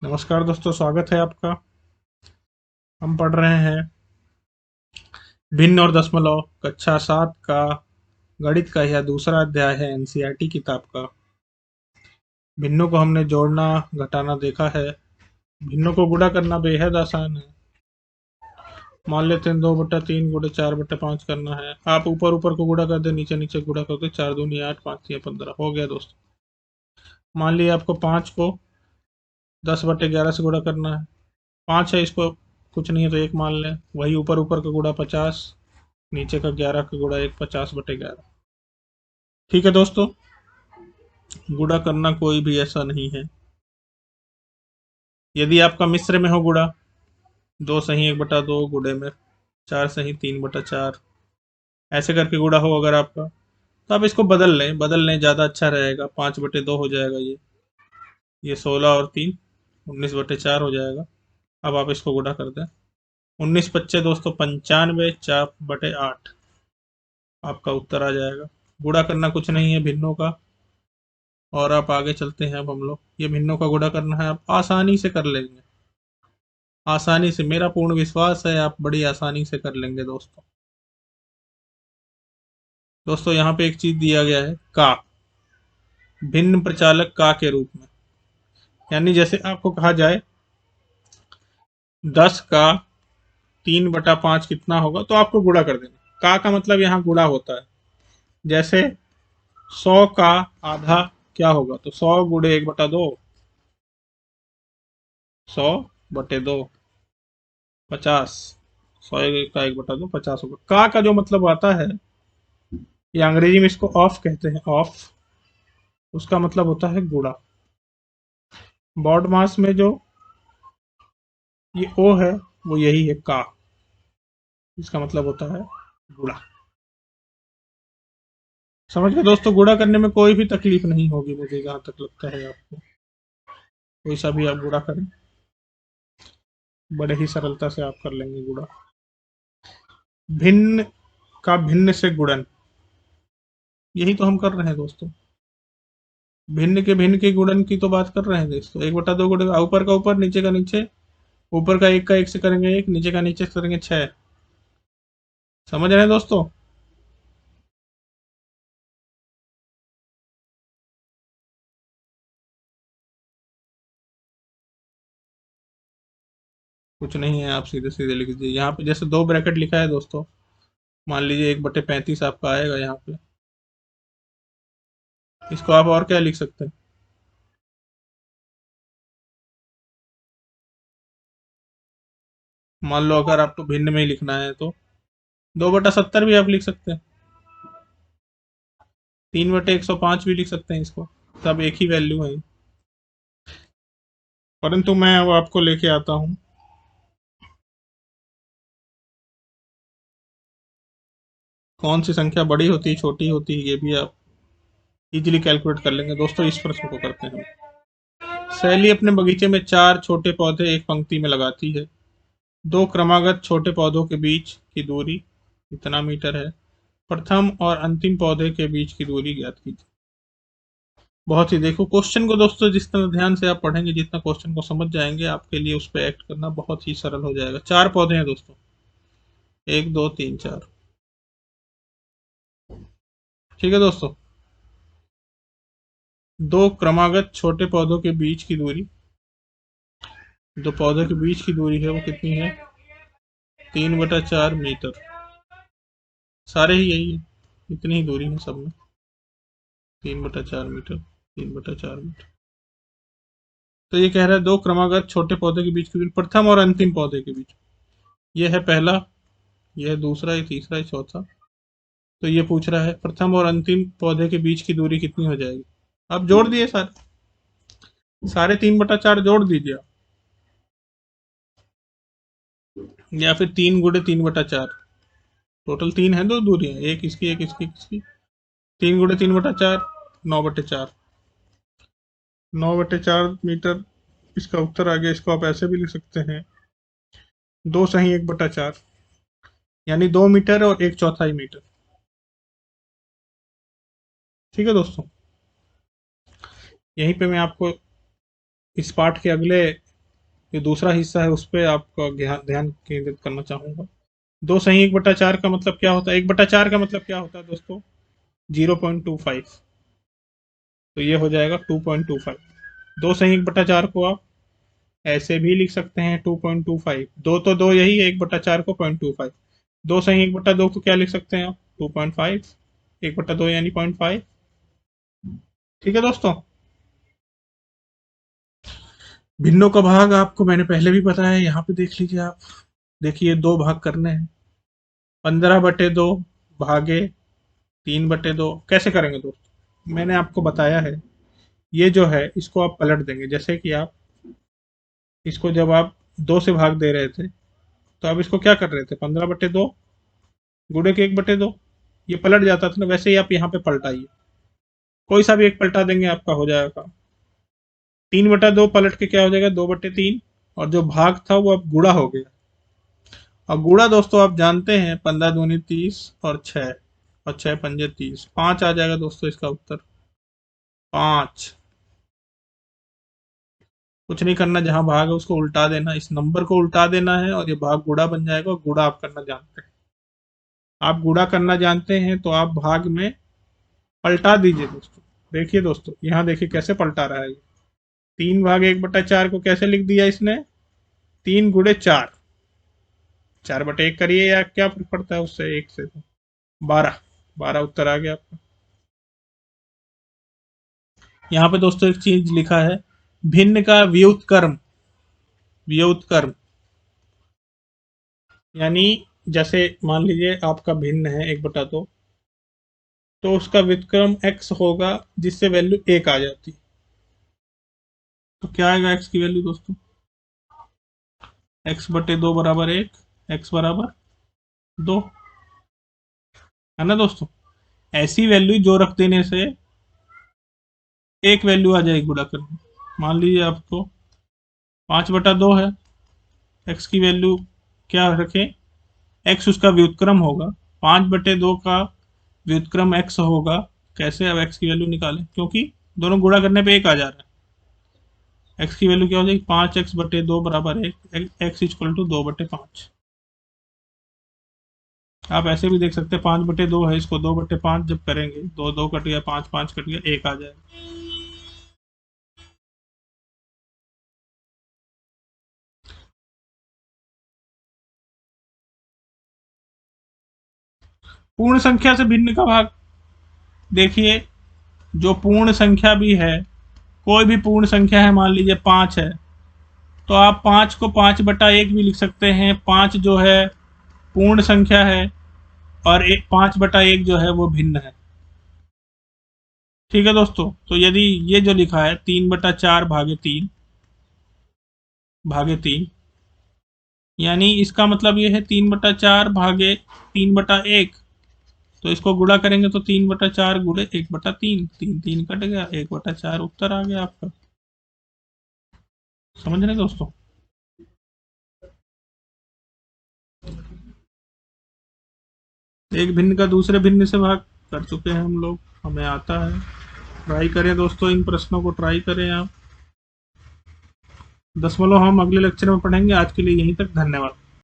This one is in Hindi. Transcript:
नमस्कार दोस्तों, स्वागत है आपका। हम पढ़ रहे हैं भिन्न और दशमलव, कक्षा 7 का गणित का यह दूसरा अध्याय है एनसीईआरटी किताब का। भिन्नों को हमने जोड़ना घटाना देखा है। भिन्नों को गुणा करना बेहद आसान है। मान लेते हैं 2/3 गुणे 4/5 करना है। आप ऊपर ऊपर को गुणा कर दे, नीचे नीचे गुणा कर दे। 4 दूनी 8, 5 तिया 15 हो गया दोस्तों। मान लिया आपको 5 को 10/11 से गुणा करना है। 5 है, इसको कुछ नहीं है तो 1 मान लें। वही ऊपर ऊपर का गुणा 50, नीचे का 11 का गुणा 1, 50/11। ठीक है दोस्तों, गुणा करना कोई भी ऐसा नहीं है। यदि आपका मिश्र में हो गुणा, 2 सही 1/2 गुणे में 4 सही 3/4, ऐसे करके गुणा हो अगर आपका, तो आप इसको बदल लें ज़्यादा अच्छा रहेगा। 5/2 हो जाएगा ये 16 और 3 19/4 हो जाएगा। अब आप इसको गुणा कर दें। 19 पच्चे दोस्तों 95, 4/8 आपका उत्तर आ जाएगा। गुणा करना कुछ नहीं है भिन्नों का। और आप आगे चलते हैं। अब हम लोग ये भिन्नों का गुणा करना है, आप आसानी से कर लेंगे। आसानी से, मेरा पूर्ण विश्वास है आप बड़ी आसानी से कर लेंगे दोस्तों। दोस्तों यहाँ पे एक चीज दिया गया है, का, भिन्न प्रचालक का के रूप में। यानी जैसे आपको कहा जाए 10 का 3/5 कितना होगा, तो आपको गुणा कर देना। का मतलब यहाँ गुणा होता है। जैसे 100 का आधा क्या होगा, तो 100 गुणे 1/2, 100/2 50। 100 का 1/2 50 होगा। का जो मतलब आता है, ये अंग्रेजी में इसको ऑफ कहते हैं, ऑफ। उसका मतलब होता है गुणा। बॉड मास में जो ये ओ है, वो यही है का। इसका मतलब होता है गुणा। समझ गए दोस्तों, गुणा करने में कोई भी तकलीफ नहीं होगी, मुझे जहां तक लगता है। आपको कोई सा भी आप गुणा करें, बड़े ही सरलता से आप कर लेंगे गुणा। भिन्न का भिन्न से गुणन, यही तो हम कर रहे हैं दोस्तों। भिन्न के गुणन की तो बात कर रहे हैं दोस्तों। 1/2 गुणे ऊपर का ऊपर, नीचे का नीचे। ऊपर का 1 से करेंगे 1, नीचे का नीचे से करेंगे 6। समझ रहे हैं दोस्तों। कुछ नहीं है, आप सीधे सीधे लिख दीजिए। यहाँ पे जैसे 2 ब्रैकेट लिखा है दोस्तों, मान लीजिए 1/35 आपका आएगा यहाँ पे। इसको आप और क्या लिख सकते हैं। मान लो अगर आपको भिन्न में ही लिखना है तो 2/70 भी आप लिख सकते हैं। 3/105 भी लिख सकते हैं इसको। सब एक ही वैल्यू है। परंतु मैं अब आपको लेके आता हूँ, कौन सी संख्या बड़ी होती है छोटी होती है, ये भी आप इजीली कैलकुलेट कर लेंगे दोस्तों। इस प्रश्न को करते हैं। सैली अपने बगीचे में 4 छोटे पौधे एक पंक्ति में लगाती है। 2 क्रमागत छोटे पौधों के बीच की दूरी कितना मीटर है। प्रथम और अंतिम पौधे के बीच की दूरी ज्ञात कीजिए। बहुत ही, देखो क्वेश्चन को दोस्तों, जितना ध्यान से आप पढ़ेंगे, जितना क्वेश्चन को समझ जाएंगे, आपके लिए उस पर एक्ट करना बहुत ही सरल हो जाएगा। 4 पौधे हैं दोस्तों, 1 2 3 4। ठीक है दोस्तों। 2 क्रमागत छोटे पौधों के बीच की दूरी, जो पौधों के बीच की दूरी है वो कितनी है, 3/4 मीटर। सारे ही यही है, इतनी ही दूरी है सब में। 3/4 मीटर, 3/4 मीटर। तो ये कह रहा है 2 क्रमागत छोटे पौधे के बीच की दूरी, प्रथम और अंतिम पौधे के बीच। ये है पहला, ये है दूसरा, ये तीसरा, ये चौथा। तो ये पूछ रहा है प्रथम और अंतिम पौधे के बीच की दूरी कितनी हो जाएगी। आप जोड़ दिए सारे, सारे 3/4 जोड़ दीजिए आप। या फिर 3 गुणे 3/4। टोटल 3 है, 2 दूरियां, एक इसकी एक इसकी इसकी। 3 गुणे 3/4, 9/4। 9/4 मीटर इसका उत्तर आ गया। इसको आप ऐसे भी लिख सकते हैं, 2 सही 1/4, यानी 2 मीटर और 1/4 मीटर। ठीक है दोस्तों। यहीं पे मैं आपको इस पाठ के अगले जो दूसरा हिस्सा है उस पर आपका ध्यान केंद्रित करना चाहूंगा। 2 सही 1/4 का मतलब क्या होता है? 1/4 का मतलब क्या होता है दोस्तों? 0.25। तो ये हो जाएगा 2.25। 2 सही 1/4 को आप ऐसे भी लिख सकते हैं 2.25। दो तो दो यही है, 1/4 को 0.25। 2 सही 1/2 को क्या लिख सकते हैं आप? 2.5। 1/2 यानी 0.5। ठीक है दोस्तों। भिन्नों का भाग आपको मैंने पहले भी बताया है, यहाँ पे देख लीजिए आप। देखिए 2 भाग करने हैं। 15/2 भागे 3/2 कैसे करेंगे दोस्तों? मैंने आपको बताया है। ये जो है इसको आप पलट देंगे। जैसे कि आप इसको जब आप 2 से भाग दे रहे थे तो आप इसको क्या कर रहे थे? 15/2 गुणे के 1/2। ये पलट जाता था ना, वैसे ही आप यहाँ पे पलटाइए। कोई सा भी एक पलटा देंगे आपका हो जाएगा। 3/2 पलट के क्या हो जाएगा? 2/3। और जो भाग था वो अब गुणा हो गया। और गुणा दोस्तों आप जानते हैं 15 दूनी 30 और 6 और 6 पंजे 30, 5 आ जाएगा दोस्तों इसका उत्तर 5। कुछ नहीं करना, जहां भाग है उसको उल्टा देना, इस नंबर को उल्टा देना है और ये भाग गुणा बन जाएगा। और गुणा आप करना जानते हैं। आप गुणा करना जानते हैं तो आप भाग में पलटा दीजिए दोस्तों। देखिए दोस्तों, यहाँ देखिए कैसे पलटा रहा है ये। 3 भाग 1/4 को कैसे लिख दिया इसने? 3 गुणे 4। 4/1 करिए, या क्या फर्क पड़ता है उससे? एक से 12। 12 उत्तर आ गया आपका। यहाँ पे दोस्तों एक चीज लिखा है, भिन्न का व्युत्क्रम। व्युत्क्रम यानी जैसे मान लीजिए आपका भिन्न है 1/2, तो उसका व्युत्क्रम x होगा जिससे वैल्यू 1 आ जाती। तो क्या आएगा x की वैल्यू दोस्तों? x/2 बराबर 1, x बराबर 2, है ना दोस्तों? ऐसी वैल्यू जो रख देने से एक वैल्यू आ जाएगी गुणा करने। मान लीजिए आपको 5/2 है, x की वैल्यू क्या रखें? x उसका व्युत्क्रम होगा। 5/2 का व्युत्क्रम x होगा। कैसे अब x की वैल्यू निकालें? क्योंकि दोनों गुणा करने पे 1 आ जा रहा है। x की वैल्यू क्या हो जाएगी? 5x/2 बराबर 1, x इक्वल टू 2/5। आप ऐसे भी देख सकते हैं 5/2 है, इसको 2/5 जब करेंगे, 2 2 कट गया, 5 5 कट गया, 1 आ जाएगा। पूर्ण संख्या से भिन्न का भाग। देखिए, जो पूर्ण संख्या भी है, कोई भी पूर्ण संख्या है, मान लीजिए 5 है, तो आप 5 को 5/1 भी लिख सकते हैं। 5 जो है पूर्ण संख्या है और 5/1 जो है वो भिन्न है। ठीक है दोस्तों। तो यदि ये जो लिखा है 3/4 भागे 3 यानी इसका मतलब ये है 3/4 भागे 3/1। तो इसको गुणा करेंगे तो 3/4 गुणे 1/3, 3 3 कट गया, 1/4 उत्तर आ गया आपका। समझ रहे दोस्तों? एक भिन्न का दूसरे भिन्न से भाग कर चुके हैं हम लोग, हमें आता है। ट्राई करें दोस्तों, इन प्रश्नों को ट्राई करें आप। दशमलव हम अगले लेक्चर में पढ़ेंगे। आज के लिए यहीं तक, धन्यवाद।